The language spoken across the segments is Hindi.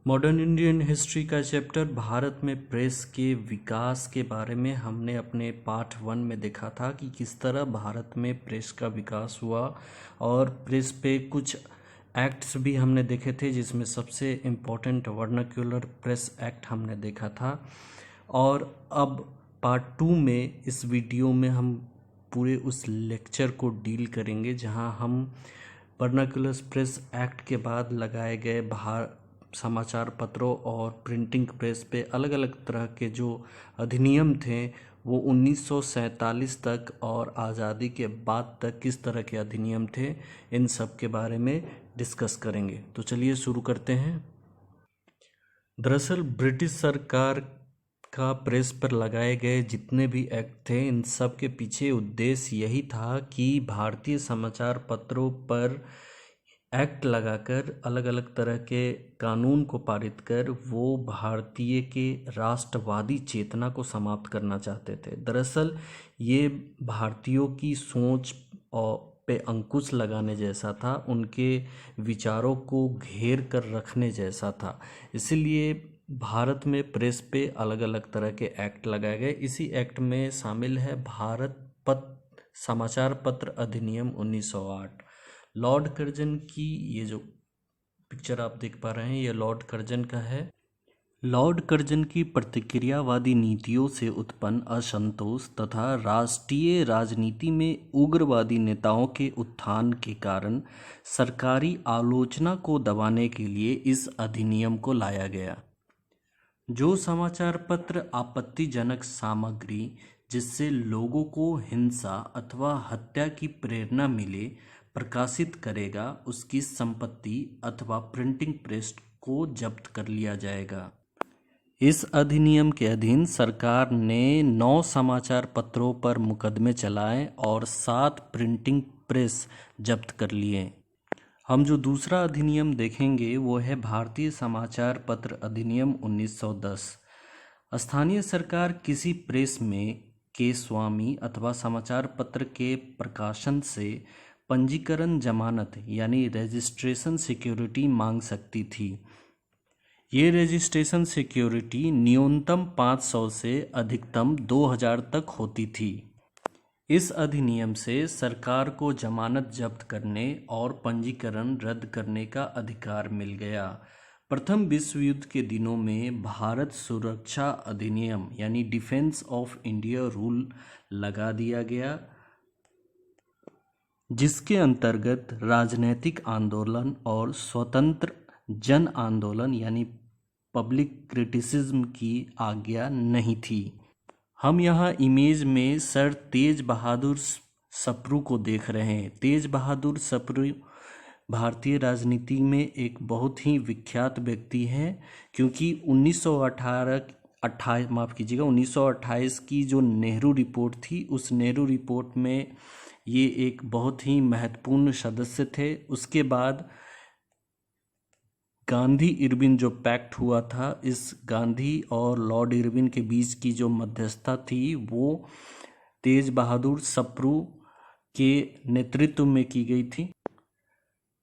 मॉडर्न इंडियन हिस्ट्री का चैप्टर भारत में प्रेस के विकास के बारे में हमने अपने पार्ट 1 में देखा था कि किस तरह भारत में प्रेस का विकास हुआ और प्रेस पे कुछ एक्ट्स भी हमने देखे थे, जिसमें सबसे इम्पोर्टेंट वर्नाक्युलर प्रेस एक्ट हमने देखा था। और अब पार्ट 2 में इस वीडियो में हम पूरे उस लेक्चर को डील करेंगे जहां हम वर्नाक्युलर प्रेस एक्ट के बाद लगाए गए समाचार पत्रों और प्रिंटिंग प्रेस पे अलग अलग तरह के जो अधिनियम थे वो 1947 तक और आज़ादी के बाद तक किस तरह के अधिनियम थे, इन सब के बारे में डिस्कस करेंगे। तो चलिए शुरू करते हैं। दरअसल ब्रिटिश सरकार का प्रेस पर लगाए गए जितने भी एक्ट थे, इन सब के पीछे उद्देश्य यही था कि भारतीय समाचार पत्रों पर एक्ट लगाकर अलग अलग तरह के कानून को पारित कर वो भारतीय के राष्ट्रवादी चेतना को समाप्त करना चाहते थे। दरअसल ये भारतीयों की सोच और पे अंकुश लगाने जैसा था, उनके विचारों को घेर कर रखने जैसा था। इसीलिए भारत में प्रेस पे अलग अलग तरह के एक्ट लगाए गए। इसी एक्ट में शामिल है समाचार पत्र अधिनियम 1908। लॉर्ड कर्जन की ये जो पिक्चर आप देख पा रहे हैं, ये लॉर्ड कर्जन का है। लॉर्ड कर्जन की प्रतिक्रियावादी नीतियों से उत्पन्न असंतोष तथा राष्ट्रीय राजनीति में उग्रवादी नेताओं के उत्थान के कारण सरकारी आलोचना को दबाने के लिए इस अधिनियम को लाया गया। जो समाचार पत्र आपत्तिजनक सामग्री जिससे लोगों को हिंसा अथवा हत्या की प्रेरणा मिले प्रकाशित करेगा, उसकी संपत्ति अथवा प्रिंटिंग प्रेस को जब्त कर लिया जाएगा। इस अधिनियम के अधीन सरकार ने 9 समाचार पत्रों पर मुकदमे चलाए और 7 प्रिंटिंग प्रेस जब्त कर लिए। हम जो दूसरा अधिनियम देखेंगे वो है भारतीय समाचार पत्र अधिनियम 1910। स्थानीय सरकार किसी प्रेस में के स्वामी अथवा समाचार पत्र के प्रकाशन से पंजीकरण जमानत यानी रजिस्ट्रेशन सिक्योरिटी मांग सकती थी। ये रजिस्ट्रेशन सिक्योरिटी न्यूनतम 500 से अधिकतम 2000 तक होती थी। इस अधिनियम से सरकार को जमानत जब्त करने और पंजीकरण रद्द करने का अधिकार मिल गया। प्रथम विश्व युद्ध के दिनों में भारत सुरक्षा अधिनियम यानी डिफेंस ऑफ इंडिया रूल लगा दिया गया, जिसके अंतर्गत राजनैतिक आंदोलन और स्वतंत्र जन आंदोलन यानी पब्लिक क्रिटिसिज्म की आज्ञा नहीं थी। हम यहाँ इमेज में सर तेज बहादुर सप्रू को देख रहे हैं। तेज बहादुर सप्रू भारतीय राजनीति में एक बहुत ही विख्यात व्यक्ति हैं, क्योंकि 1928 की जो नेहरू रिपोर्ट थी, उस नेहरू रिपोर्ट में ये एक बहुत ही महत्वपूर्ण सदस्य थे। उसके बाद गांधी इरविन जो पैक्ट हुआ था, इस गांधी और लॉर्ड इरविन के बीच की जो मध्यस्थता थी वो तेज बहादुर सप्रू के नेतृत्व में की गई थी।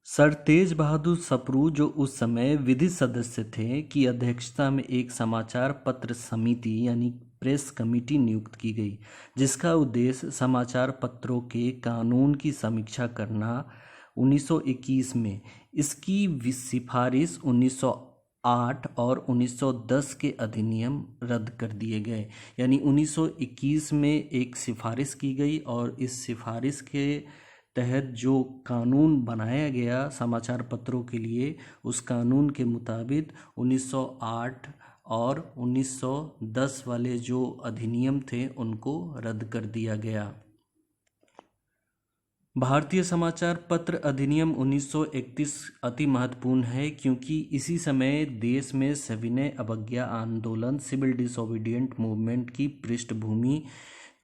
सर तेज बहादुर सप्रू जो उस समय विधि सदस्य थे की अध्यक्षता में एक समाचार पत्र समिति यानी प्रेस कमेटी नियुक्त की गई, जिसका उद्देश्य समाचार पत्रों के कानून की समीक्षा करना। 1921 में इसकी सिफारिश 1908 और 1910 के अधिनियम रद्द कर दिए गए। यानी 1921 में एक सिफारिश की गई और इस सिफारिश के तहत जो कानून बनाया गया समाचार पत्रों के लिए, उस कानून के मुताबिक 1908 और 1910 वाले जो अधिनियम थे उनको रद्द कर दिया गया। भारतीय समाचार पत्र अधिनियम 1931 अति महत्वपूर्ण है, क्योंकि इसी समय देश में सविनय अवज्ञा आंदोलन सिविल डिसोबीडिएंट मूवमेंट की पृष्ठभूमि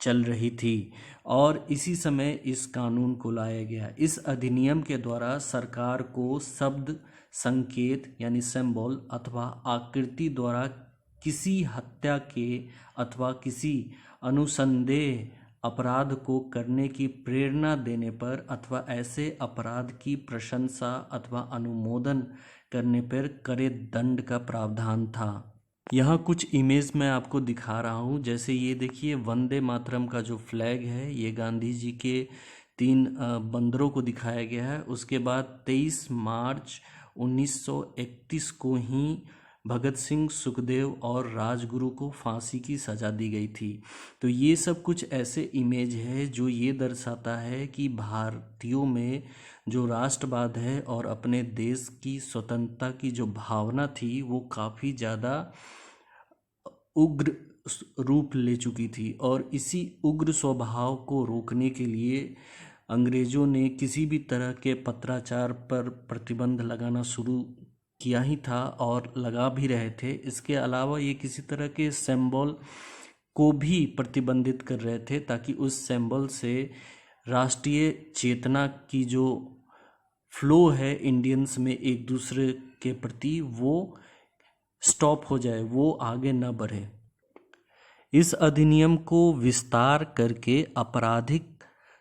चल रही थी और इसी समय इस कानून को लाया गया। इस अधिनियम के द्वारा सरकार को शब्द, संकेत यानी सिंबल अथवा आकृति द्वारा किसी हत्या के अथवा किसी अनुसंदेह अपराध को करने की प्रेरणा देने पर अथवा ऐसे अपराध की प्रशंसा अथवा अनुमोदन करने पर कड़े दंड का प्रावधान था। यहाँ कुछ इमेज मैं आपको दिखा रहा हूँ। जैसे ये देखिए, वंदे मातरम का जो फ्लैग है, ये गांधी जी के 3 बंदरों को दिखाया गया है। उसके बाद 23 मार्च 1931 को ही भगत सिंह, सुखदेव और राजगुरु को फांसी की सज़ा दी गई थी। तो ये सब कुछ ऐसे इमेज है जो ये दर्शाता है कि भारतीयों में जो राष्ट्रवाद है और अपने देश की स्वतंत्रता की जो भावना थी वो काफ़ी ज़्यादा उग्र रूप ले चुकी थी। और इसी उग्र स्वभाव को रोकने के लिए अंग्रेज़ों ने किसी भी तरह के पत्राचार पर प्रतिबंध लगाना शुरू किया ही था और लगा भी रहे थे। इसके अलावा ये किसी तरह के सिंबल को भी प्रतिबंधित कर रहे थे ताकि उस सिंबल से राष्ट्रीय चेतना की जो फ्लो है इंडियंस में एक दूसरे के प्रति, वो स्टॉप हो जाए, वो आगे न बढ़े। इस अधिनियम को विस्तार करके आपराधिक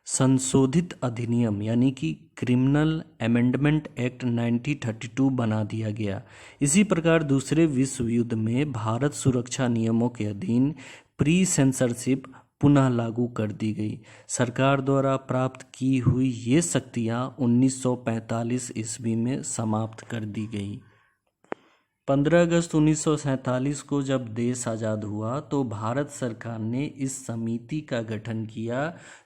संशोधित अधिनियम यानी कि क्रिमिनल अमेंडमेंट एक्ट 1932 बना दिया गया। इसी प्रकार दूसरे विश्व युद्ध में भारत सुरक्षा नियमों के अधीन प्री सेंसरशिप पुनः लागू कर दी गई। सरकार द्वारा प्राप्त की हुई ये शक्तियाँ 1945 ईस्वी में समाप्त कर दी गई। 15 अगस्त 1947 को जब देश आज़ाद हुआ तो भारत सरकार ने इस समिति का गठन किया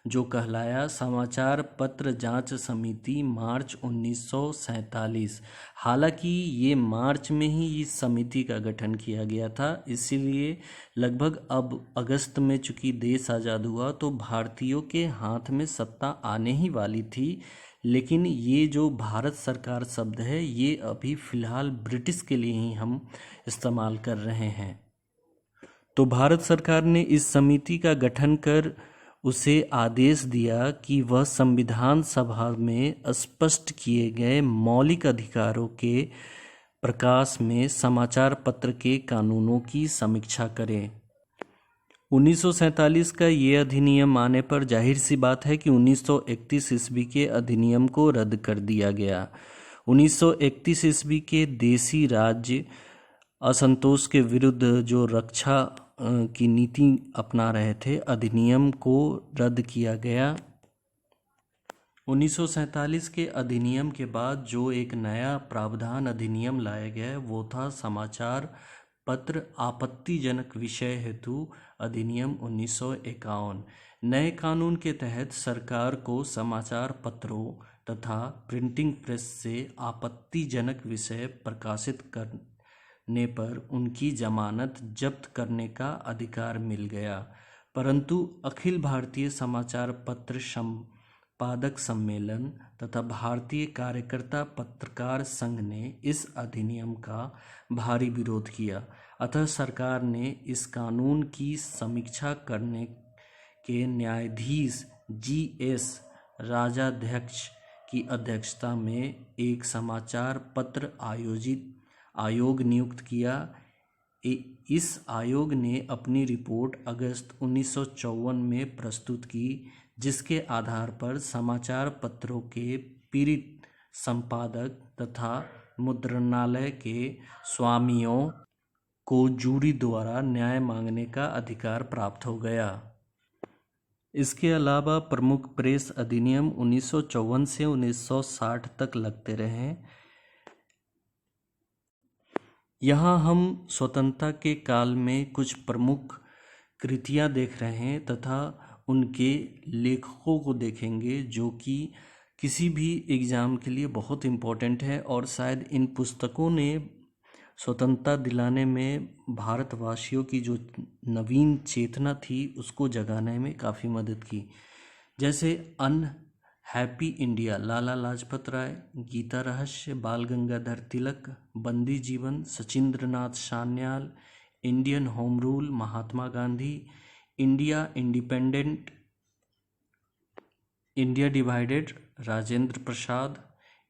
जो कहलाया समाचार पत्र जांच समिति, मार्च 1947। हालांकि ये मार्च में ही इस समिति का गठन किया गया था, इसीलिए लगभग अब अगस्त में चूंकि देश आज़ाद हुआ तो भारतीयों के हाथ में सत्ता आने ही वाली थी। लेकिन ये जो भारत सरकार शब्द है ये अभी फ़िलहाल ब्रिटिश के लिए ही हम इस्तेमाल कर रहे हैं। तो भारत सरकार ने इस समिति का गठन कर उसे आदेश दिया कि वह संविधान सभा में स्पष्ट किए गए मौलिक अधिकारों के प्रकाश में समाचार पत्र के कानूनों की समीक्षा करे। 1947 का ये अधिनियम आने पर जाहिर सी बात है कि 1931 ईस्वी के अधिनियम को रद्द कर दिया गया। 1931 ईस्वी के देशी राज्य असंतोष के विरुद्ध जो रक्षा की नीति अपना रहे थे, अधिनियम को रद्द किया गया। 1947 के अधिनियम के बाद जो एक नया प्रावधान अधिनियम लाया गया वो था समाचार पत्र आपत्तिजनक विषय हेतु अधिनियम 1951। नए कानून के तहत सरकार को समाचार पत्रों तथा प्रिंटिंग प्रेस से आपत्तिजनक विषय प्रकाशित करने पर उनकी जमानत जब्त करने का अधिकार मिल गया। परंतु अखिल भारतीय समाचार पत्र संपादक सम्मेलन तथा भारतीय कार्यकर्ता पत्रकार संघ ने इस अधिनियम का भारी विरोध किया। अतः सरकार ने इस कानून की समीक्षा करने के न्यायाधीश G.S. राजाध्यक्ष की अध्यक्षता में एक समाचार पत्र आयोग नियुक्त किया। इस आयोग ने अपनी रिपोर्ट अगस्त 1954 में प्रस्तुत की, जिसके आधार पर समाचार पत्रों के पीड़ित संपादक तथा मुद्रणालय के स्वामियों को जूरी द्वारा न्याय मांगने का अधिकार प्राप्त हो गया। इसके अलावा प्रमुख प्रेस अधिनियम 1954 से 1960 तक लगते रहे। यहाँ हम स्वतंत्रता के काल में कुछ प्रमुख कृतियाँ देख रहे हैं तथा उनके लेखकों को देखेंगे जो कि किसी भी एग्ज़ाम के लिए बहुत इम्पोर्टेंट है और शायद इन पुस्तकों ने स्वतंत्रता दिलाने में भारतवासियों की जो नवीन चेतना थी उसको जगाने में काफ़ी मदद की। जैसे unhappy India Lala Lajpat Rai, Gita Rahasya Bal Gangadhar Tilak, Bandi Jeevan Sachindranath Sanyal, Indian home rule Mahatma Gandhi, India independent, India divided Rajendra Prasad,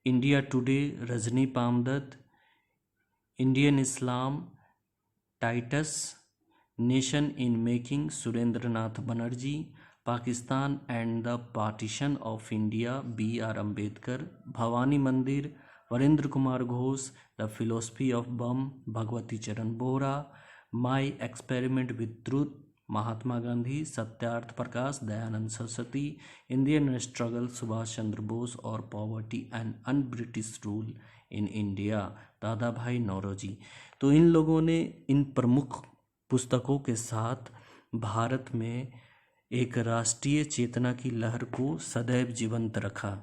India today Rajani Palme Dutt, Indian Islam Titus, nation in making Surendra Nath Banerjee, Pakistan and the partition of India B.R. Ambedkar, Bhavani Mandir Varendra Kumar Ghosh, the philosophy of bomb, Bhagwati Charan Vohra, my experiment with truth, Mahatma Gandhi, Satyarth Prakash, Dayanand Saraswati, Indian struggle, Subhash Chandra Bose और poverty and un British rule in India, दादा भाई नौरोजी। तो इन लोगों ने इन प्रमुख पुस्तकों के साथ भारत में एक राष्ट्रीय चेतना की लहर को सदैव जीवंत रखा।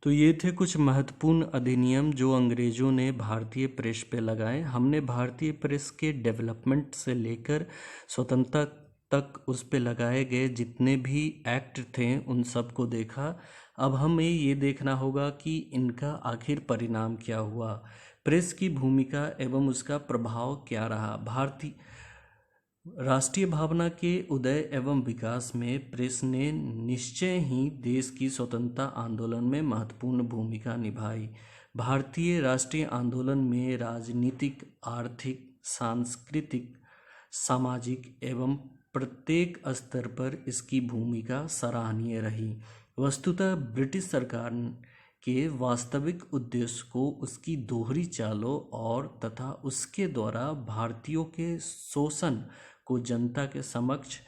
तो ये थे कुछ महत्वपूर्ण अधिनियम जो अंग्रेज़ों ने भारतीय प्रेस पे लगाए। हमने भारतीय प्रेस के डेवलपमेंट से लेकर स्वतंत्रता तक उस पे लगाए गए जितने भी एक्ट थे उन सब को देखा। अब हमें ये देखना होगा कि इनका आखिर परिणाम क्या हुआ, प्रेस की भूमिका एवं उसका प्रभाव क्या रहा। भारतीय राष्ट्रीय भावना के उदय एवं विकास में प्रेस ने निश्चय ही देश की स्वतंत्रता आंदोलन में महत्वपूर्ण भूमिका निभाई। भारतीय राष्ट्रीय आंदोलन में राजनीतिक, आर्थिक, सांस्कृतिक, सामाजिक एवं प्रत्येक स्तर पर इसकी भूमिका सराहनीय रही। वस्तुतः ब्रिटिश सरकार के वास्तविक उद्देश्य को उसकी दोहरी चालों और तथा उसके द्वारा भारतीयों के शोषण को जनता के समक्ष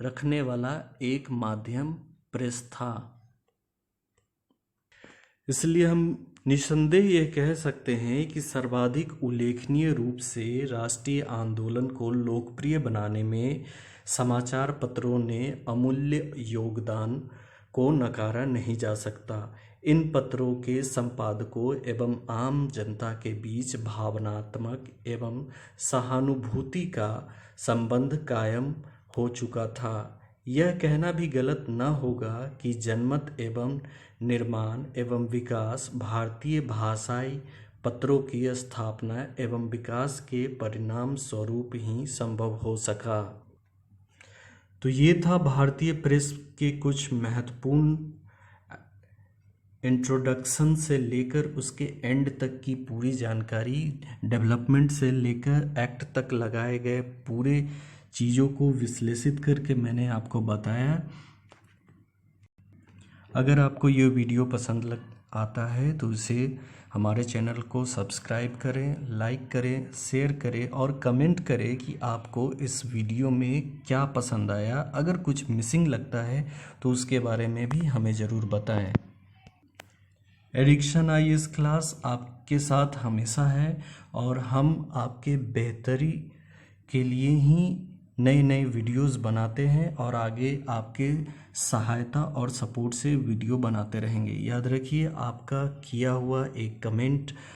रखने वाला एक माध्यम प्रेस था। इसलिए हम निस्संदेह यह कह सकते हैं कि सर्वाधिक उल्लेखनीय रूप से राष्ट्रीय आंदोलन को लोकप्रिय बनाने में समाचार पत्रों ने अमूल्य योगदान को नकारा नहीं जा सकता। इन पत्रों के संपादकों एवं आम जनता के बीच भावनात्मक एवं सहानुभूति का संबंध कायम हो चुका था। यह कहना भी गलत न होगा कि जनमत एवं निर्माण एवं विकास भारतीय भाषाई पत्रों की स्थापना एवं विकास के परिणाम स्वरूप ही संभव हो सका। तो ये था भारतीय प्रेस के कुछ महत्वपूर्ण इंट्रोडक्शन से लेकर उसके एंड तक की पूरी जानकारी, डेवलपमेंट से लेकर एक्ट तक लगाए गए पूरे चीज़ों को विश्लेषित करके मैंने आपको बताया। अगर आपको ये वीडियो पसंद आता है तो इसे हमारे चैनल को सब्सक्राइब करें, लाइक करें, शेयर करें और कमेंट करें कि आपको इस वीडियो में क्या पसंद आया। अगर कुछ मिसिंग लगता है तो उसके बारे में भी हमें ज़रूर बताएं। एडिक्शन IAS क्लास आपके साथ हमेशा है और हम आपके बेहतरी के लिए ही नए नए वीडियोस बनाते हैं और आगे आपके सहायता और सपोर्ट से वीडियो बनाते रहेंगे। याद रखिए, आपका किया हुआ एक कमेंट